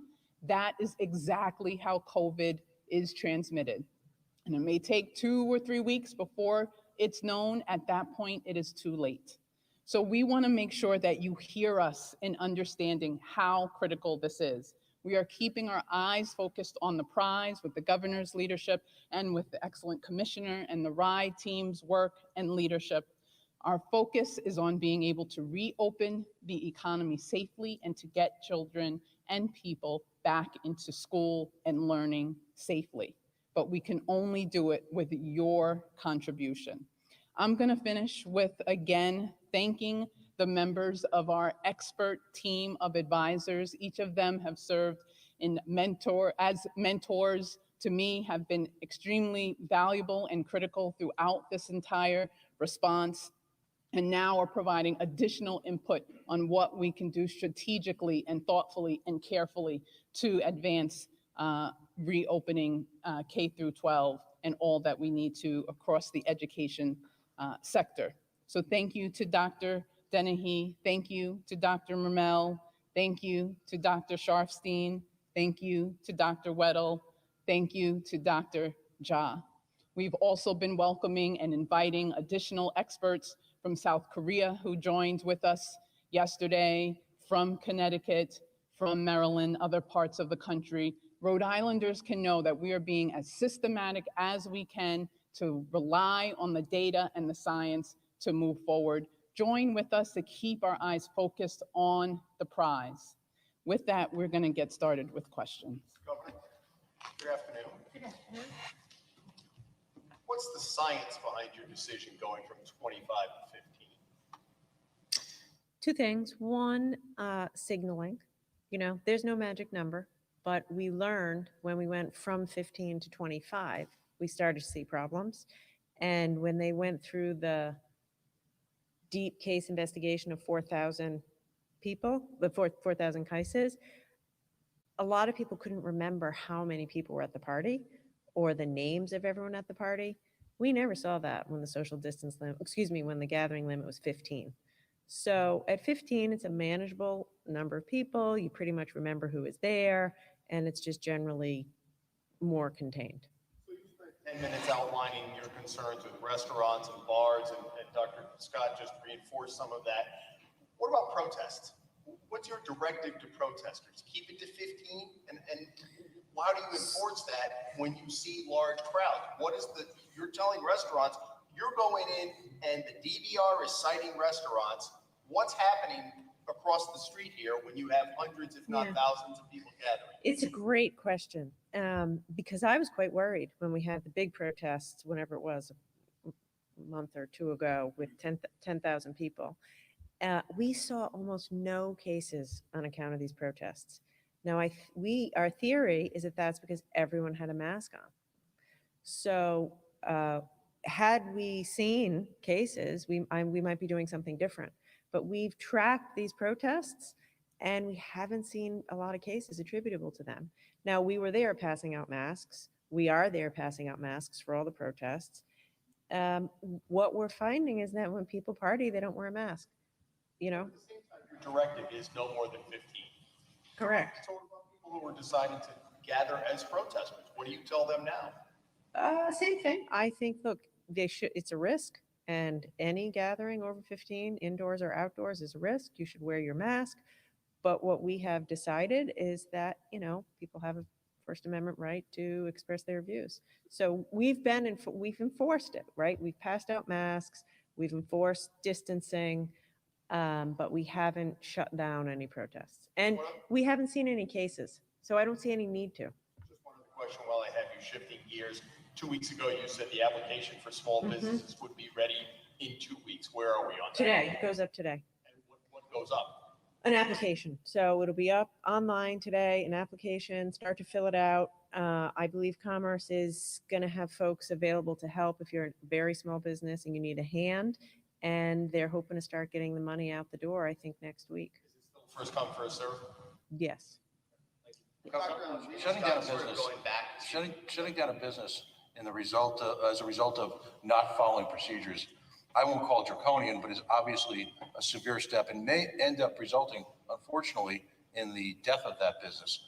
That is exactly how COVID is transmitted. And it may take 2 or 3 weeks before it's known. At that point, it is too late. So we want to make sure that you hear us in understanding how critical this is. We are keeping our eyes focused on the prize with the governor's leadership and with the excellent commissioner and the RIDE team's work and leadership. Our focus is on being able to reopen the economy safely and to get children and people back into school and learning safely. But we can only do it with your contribution. I'm going to finish with, again, thanking the members of our expert team of advisors. Each of them have served as mentors to me, have been extremely valuable and critical throughout this entire response, and now are providing additional input on what we can do strategically and thoughtfully and carefully to advance reopening K through 12 and all that we need to across the education sector. So thank you to Dr. Dennehy. Thank you to Dr. Mermel. Thank you to Dr. Sharfstein. Thank you to Dr. Weddle. Thank you to Dr. Ja. We've also been welcoming and inviting additional experts from South Korea who joined with us yesterday, from Connecticut, from Maryland, other parts of the country. Rhode Islanders can know that we are being as systematic as we can to rely on the data and the science to move forward. Join with us to keep our eyes focused on the prize. With that, we're going to get started with questions. Governor, good afternoon. Good afternoon. What's the science behind your decision going from 25 to 15? Two things. One, signaling. You know, there's no magic number, but we learned when we went from 15 to 25, we started to see problems. And when they went through the deep case investigation of 4,000 people, the 4,000 cases, a lot of people couldn't remember how many people were at the party or the names of everyone at the party. We never saw that when the social distance limit, when the gathering limit was 15. So at 15, it's a manageable number of people. You pretty much remember who is there, and it's just generally more contained. So you spent 10 minutes outlining your concerns with restaurants and bars, and Dr. Scott just reinforced some of that. What about protests? What's your directive to protesters? Keep it to 15? And how do you enforce that when you see large crowds? You're telling restaurants, you're going in and the DVR is citing restaurants. What's happening across the street here when you have hundreds, if not thousands of people gathering? It's a great question, because I was quite worried when we had the big protests, whenever it was, a month or two ago, with 10,000 people. We saw almost no cases on account of these protests. Now, our theory is that that's because everyone had a mask on. So had we seen cases, we might be doing something different. But we've tracked these protests, and we haven't seen a lot of cases attributable to them. Now, we were there passing out masks. We are there passing out masks for all the protests. What we're finding is that when people party, they don't wear a mask. You know? At the same time, your directive is no more than 15. Correct. So what about people who are deciding to gather as protesters? What do you tell them now? Same thing. I think, look, it's a risk, and any gathering over 15, indoors or outdoors, is a risk. You should wear your mask. But what we have decided is that, you know, people have a First Amendment right to express their views. So we've enforced it, right? We've passed out masks, we've enforced distancing, but we haven't shut down any protests. And we haven't seen any cases, so I don't see any need to. Just one other question while I have you, shifting gears. 2 weeks ago, you said the application for small businesses would be ready in 2 weeks. Where are we on that? Today, it goes up today. And what goes up? An application. So it'll be up online today, an application, start to fill it out. I believe Commerce is going to have folks available to help if you're a very small business and you need a hand. And they're hoping to start getting the money out the door, I think, next week. Is it still first come, first serve? Yes. Shutting down a business, shutting down a business as a result of not following procedures, I won't call it draconian, but is obviously a severe step and may end up resulting, unfortunately, in the death of that business.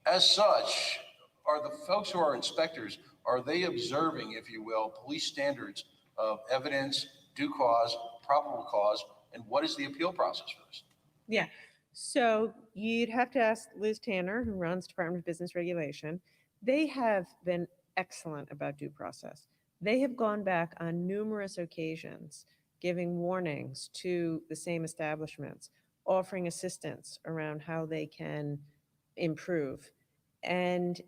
As such, are the folks who are inspectors, are they observing, if you will, police standards of evidence, due cause, probable cause, and what is the appeal process for this? Yeah. So you'd have to ask Liz Tanner, who runs Department of Business Regulation. They have been excellent about due process. They have gone back on numerous occasions, giving warnings to the same establishments, offering assistance around how they can improve. And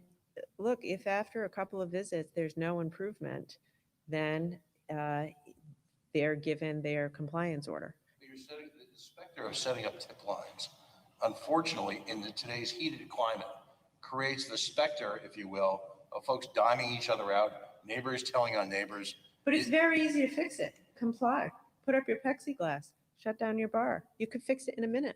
look, if after a couple of visits there's no improvement, then they're given their compliance order. You're setting the specter of setting up tip lines, unfortunately, in today's heated climate, creates the specter, if you will, of folks diming each other out, neighbors telling on neighbors. But it's very easy to fix it. Comply. Put up your plexiglass. Shut down your bar. You could fix it in a minute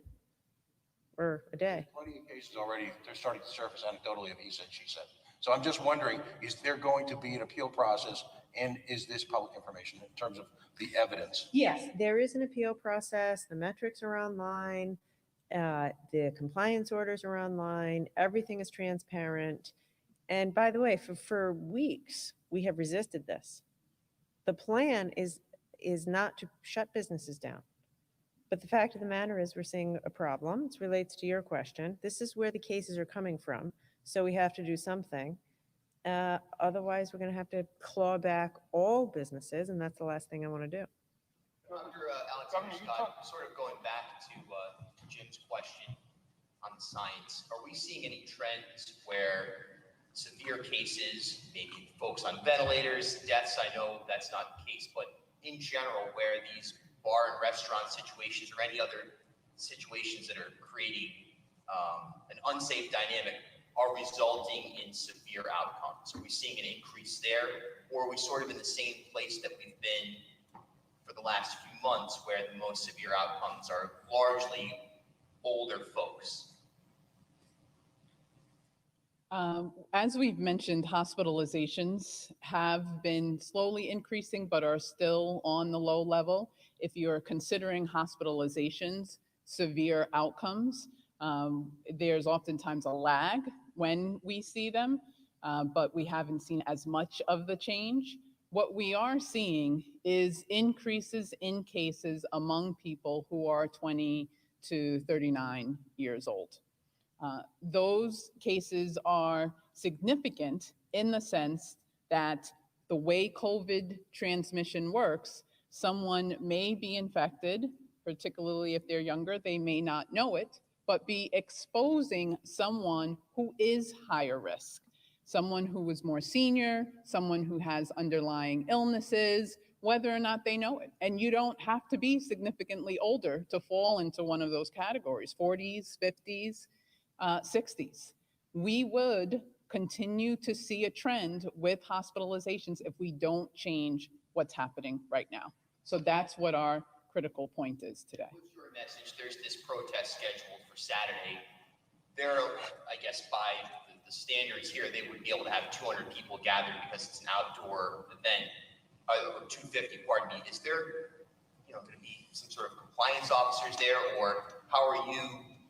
or a day. Plenty of cases already, they're starting to surface anecdotally of he said, she said. So I'm just wondering, is there going to be an appeal process And is this public information in terms of the evidence? Yes, there is an appeal process. The metrics are online. The compliance orders are online. Everything is transparent. And by the way, for weeks, we have resisted this. The plan is not to shut businesses down. But the fact of the matter is we're seeing a problem. It relates to your question. This is where the cases are coming from. So we have to do something. Otherwise, we're going to have to claw back all businesses, and that's the last thing I want to do. Under Alexander Scott, sort of going back to Jim's question on the science, are we seeing any trends where severe cases, maybe folks on ventilators, deaths, I know that's not the case, but in general, where these bar and restaurant situations or any other situations that are creating an unsafe dynamic are resulting in severe outcomes? Are we seeing an increase there, or are we sort of in the same place that we've been for the last few months, where the most severe outcomes are largely older folks? As we've mentioned, hospitalizations have been slowly increasing, but are still on the low level. If you're considering hospitalizations, severe outcomes, there's oftentimes a lag when we see them, but we haven't seen as much of the change. What we are seeing is increases in cases among people who are 20 to 39 years old. Those cases are significant in the sense that the way COVID transmission works, someone may be infected, particularly if they're younger, they may not know it, but be exposing someone who is higher risk, someone who is more senior, someone who has underlying illnesses, whether or not they know it. And you don't have to be significantly older to fall into one of those categories, 40s, 50s, 60s. We would continue to see a trend with hospitalizations if we don't change what's happening right now. So that's what our critical point is today. What's your message? There's this protest scheduled for Saturday. There, I guess by the standards here, they would be able to have 200 people gathered because it's an outdoor event, or 250, pardon me. Is there, going to be some sort of compliance officers there, or how are you,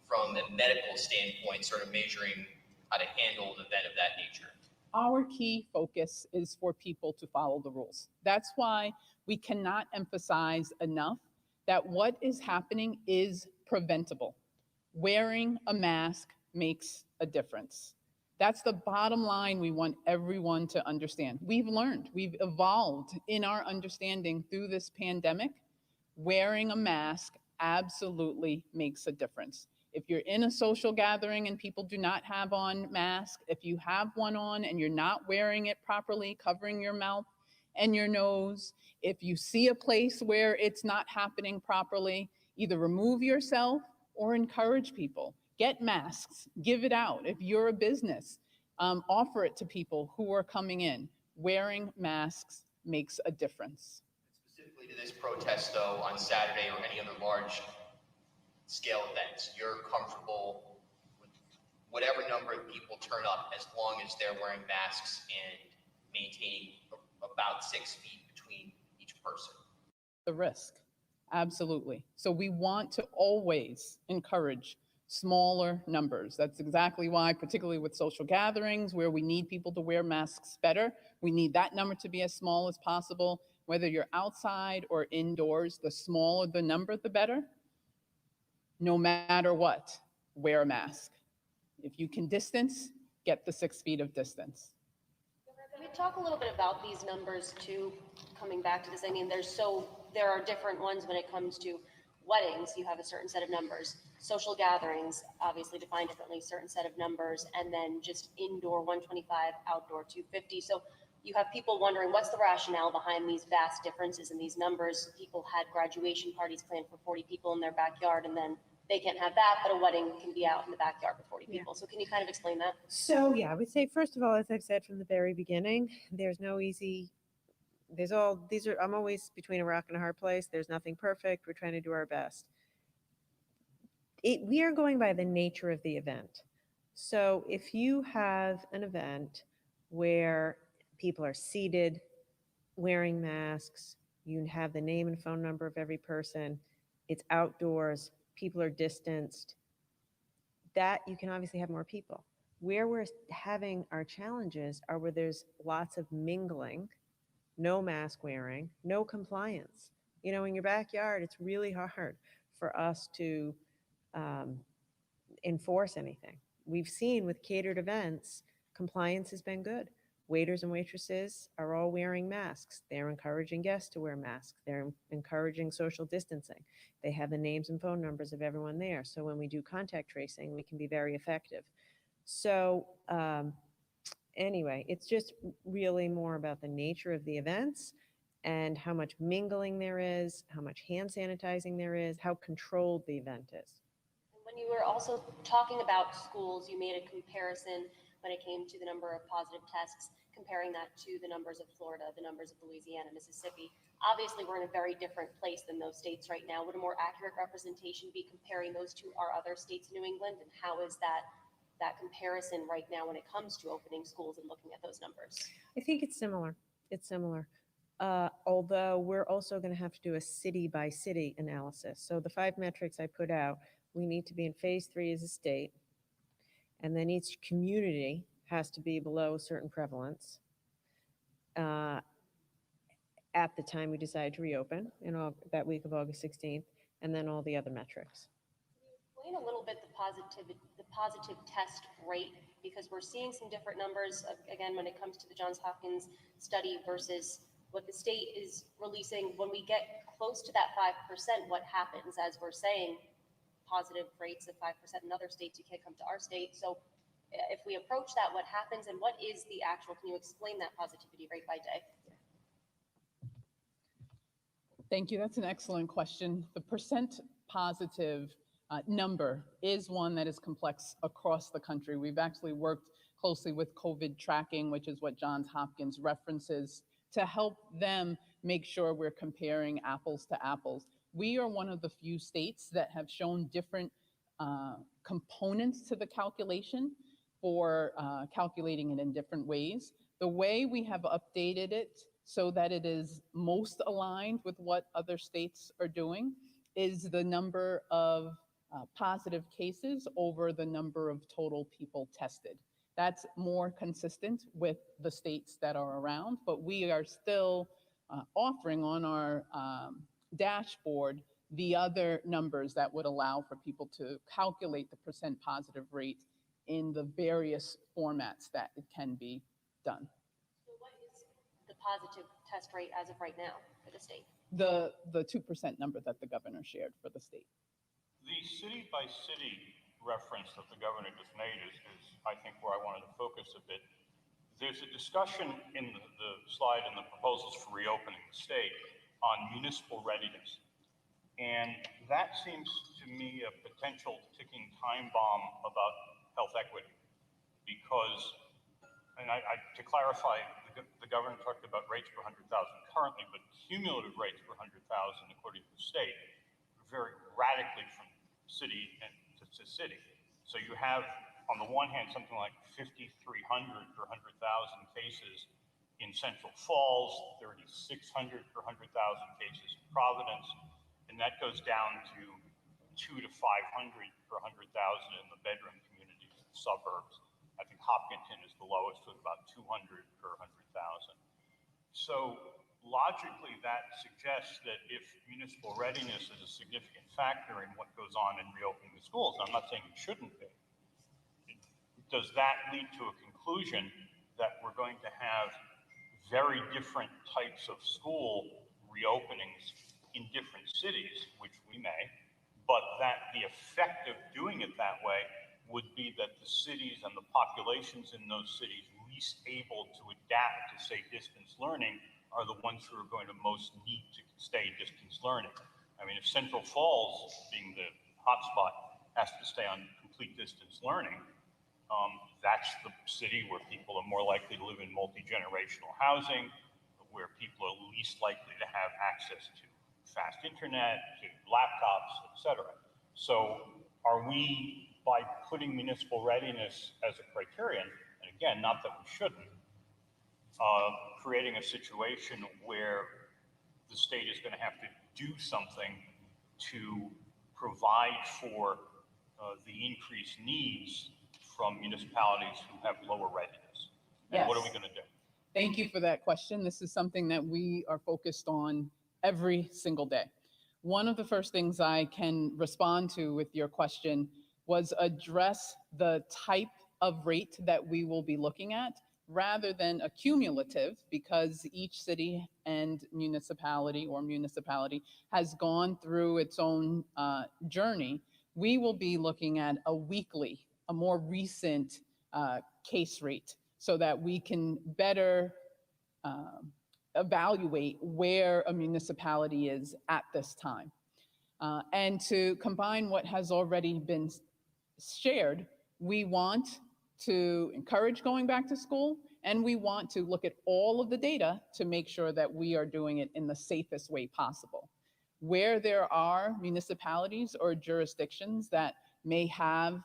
from a medical standpoint, sort of measuring how to handle an event of that nature? Our key focus is for people to follow the rules. That's why we cannot emphasize enough that what is happening is preventable. Wearing a mask makes a difference. That's the bottom line we want everyone to understand. We've learned, we've evolved in our understanding through this pandemic. Wearing a mask absolutely makes a difference. If you're in a social gathering and people do not have on masks, if you have one on and you're not wearing it properly, covering your mouth and your nose, if you see a place where it's not happening properly, either remove yourself or encourage people. Get masks, give it out. If you're a business, offer it to people who are coming in. Wearing masks makes a difference. Specifically to this protest, though, on Saturday or any other large scale events, you're comfortable with whatever number of people turn up as long as they're wearing masks and maintaining about 6 feet between each person? The risk, absolutely. So we want to always encourage smaller numbers. That's exactly why, particularly with social gatherings where we need people to wear masks better, we need that number to be as small as possible. Whether you're outside or indoors, the smaller the number, the better. No matter what, wear a mask. If you can distance, get the 6 feet of distance. Can we talk a little bit about these numbers too, coming back to this? I mean, there are different ones when it comes to weddings, you have a certain set of numbers. Social gatherings, obviously defined differently, certain set of numbers, and then just indoor 125, outdoor 250. So you have people wondering what's the rationale behind these vast differences in these numbers. People had graduation parties planned for 40 people in their backyard, and then they can't have that, but a wedding can be out in the backyard with 40 people. So can you kind of explain that? So yeah, I would say, first of all, as I've said from the very beginning, there's no easy, I'm always between a rock and a hard place. There's nothing perfect. We're trying to do our best. We are going by the nature of the event. So if you have an event where people are seated, wearing masks, you have the name and phone number of every person, it's outdoors, people are distanced, that you can obviously have more people. Where we're having our challenges are where there's lots of mingling, no mask wearing, no compliance. You know, in your backyard, it's really hard for us to enforce anything. We've seen with catered events, compliance has been good. Waiters and waitresses are all wearing masks. They're encouraging guests to wear masks. They're encouraging social distancing. They have the names and phone numbers of everyone there. So when we do contact tracing, we can be very effective. So anyway, it's just really more about the nature of the events and how much mingling there is, how much hand sanitizing there is, how controlled the event is. When you were also talking about schools, you made a comparison when it came to the number of positive tests, comparing that to the numbers of Florida, the numbers of Louisiana, Mississippi. Obviously, we're in a very different place than those states right now. Would a more accurate representation be comparing those to our other states in New England? And how is that comparison right now when it comes to opening schools and looking at those numbers? I think it's similar. It's similar. Although we're also going to have to do a city by city analysis. So the 5 metrics I put out, we need to be in phase 3 as a state. And then each community has to be below a certain prevalence at the time we decide to reopen, that week of August 16th, and then all the other metrics. Explain a little bit the positive test rate, because we're seeing some different numbers, again, when it comes to the Johns Hopkins study versus what the state is releasing. When we get close to that 5%, what happens? As we're saying, positive rates of 5% in other states, you can't come to our state. So if we approach that, what happens, and what is the actual, can you explain that positivity rate by day? Thank you. That's an excellent question. The percent positive number is one that is complex across the country. We've actually worked closely with COVID tracking, which is what Johns Hopkins references, to help them make sure we're comparing apples to apples. We are one of the few states that have shown different components to the calculation for calculating it in different ways. The way we have updated it so that it is most aligned with what other states are doing is the number of positive cases over the number of total people tested. That's more consistent with the states that are around, but we are still offering on our dashboard the other numbers that would allow for people to calculate the percent positive rate in the various formats that it can be done. So what is the positive test rate as of right now for the state? The 2% number that the governor shared for the state. The city by city reference that the governor just made is I think where I wanted to focus a bit. There's a discussion in the slide in the proposals for reopening the state on municipal readiness. And that seems to me a potential ticking time bomb about health equity. Because, and to clarify, the governor talked about rates per 100,000 currently, but cumulative rates per 100,000 according to the state vary radically from city to city. So you have, on the one hand, something like 5,300 per 100,000 cases in Central Falls, 3,600 per 100,000 cases in Providence, and that goes down to 200 to 500 per 100,000 in the bedroom communities and suburbs. I think Hopkinton is the lowest with about 200 per 100,000. So logically, that suggests that if municipal readiness is a significant factor in what goes on in reopening the schools, and I'm not saying it shouldn't be, does that lead to a conclusion that we're going to have very different types of school reopenings in different cities, which we may, but that the effect of doing it that way would be that the cities and the populations in those cities least able to adapt to, say, distance learning are the ones who are going to most need to stay distance learning. I mean, if Central Falls, being the hotspot, has to stay on complete distance learning, that's the city where people are more likely to live in multi-generational housing, where people are least likely to have access to fast internet, to laptops, et cetera. So are we, by putting municipal readiness as a criterion, and again, not that we shouldn't, creating a situation where the state is going to have to do something to provide for the increased needs from municipalities who have lower readiness. And what are we Yes. going to do? Thank you for that question. This is something that we are focused on every single day. One of the first things I can respond to with your question was address the type of rate that we will be looking at rather than a cumulative, because each city and municipality has gone through its own journey. We will be looking at a weekly, a more recent case rate so that we can better evaluate where a municipality is at this time. And to combine what has already been shared, we want to encourage going back to school, and we want to look at all of the data to make sure that we are doing it in the safest way possible. Where there are municipalities or jurisdictions that may have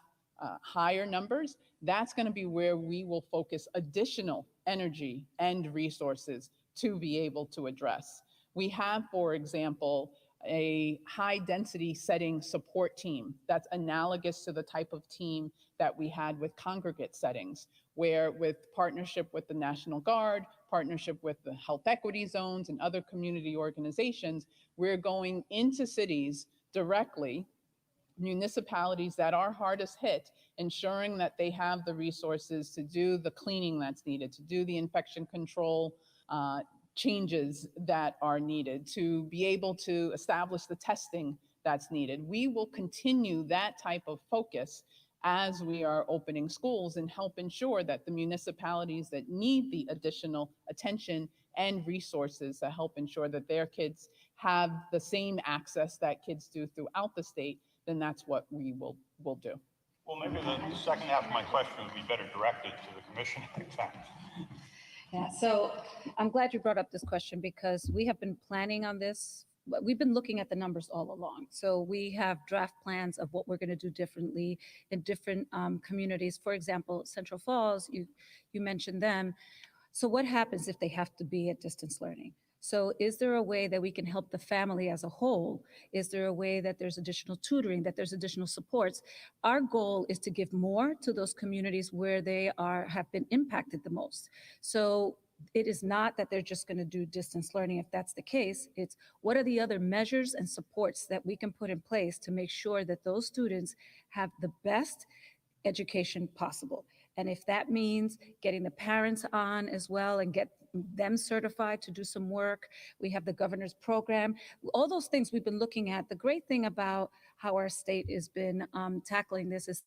higher numbers, that's going to be where we will focus additional energy and resources to be able to address. We have, for example, a high density setting support team that's analogous to the type of team that we had with congregate settings, where with partnership with the National Guard, partnership with the health equity zones and other community organizations, we're going into cities directly, municipalities that are hardest hit, ensuring that they have the resources to do the cleaning that's needed, to do the infection control changes that are needed, to be able to establish the testing that's needed. We will continue that type of focus as we are opening schools and help ensure that the municipalities that need the additional attention and resources to help ensure that their kids have the same access that kids do throughout the state, then that's what we will do. Well, maybe the second half of my question would be better directed to the commissioner, in fact. Yeah, so I'm glad you brought up this question because we have been planning on this. We've been looking at the numbers all along. So we have draft plans of what we're going to do differently in different communities. For example, Central Falls, you mentioned them. So what happens if they have to be at distance learning? So is there a way that we can help the family as a whole? Is there a way that there's additional tutoring, that there's additional supports? Our goal is to give more to those communities where they have been impacted the most. So it is not that they're just going to do distance learning. If that's the case, it's what are the other measures and supports that we can put in place to make sure that those students have the best education possible. And if that means getting the parents on as well and get them certified to do some work, we have the governor's program, all those things we've been looking at. The great thing about how our state has been tackling this is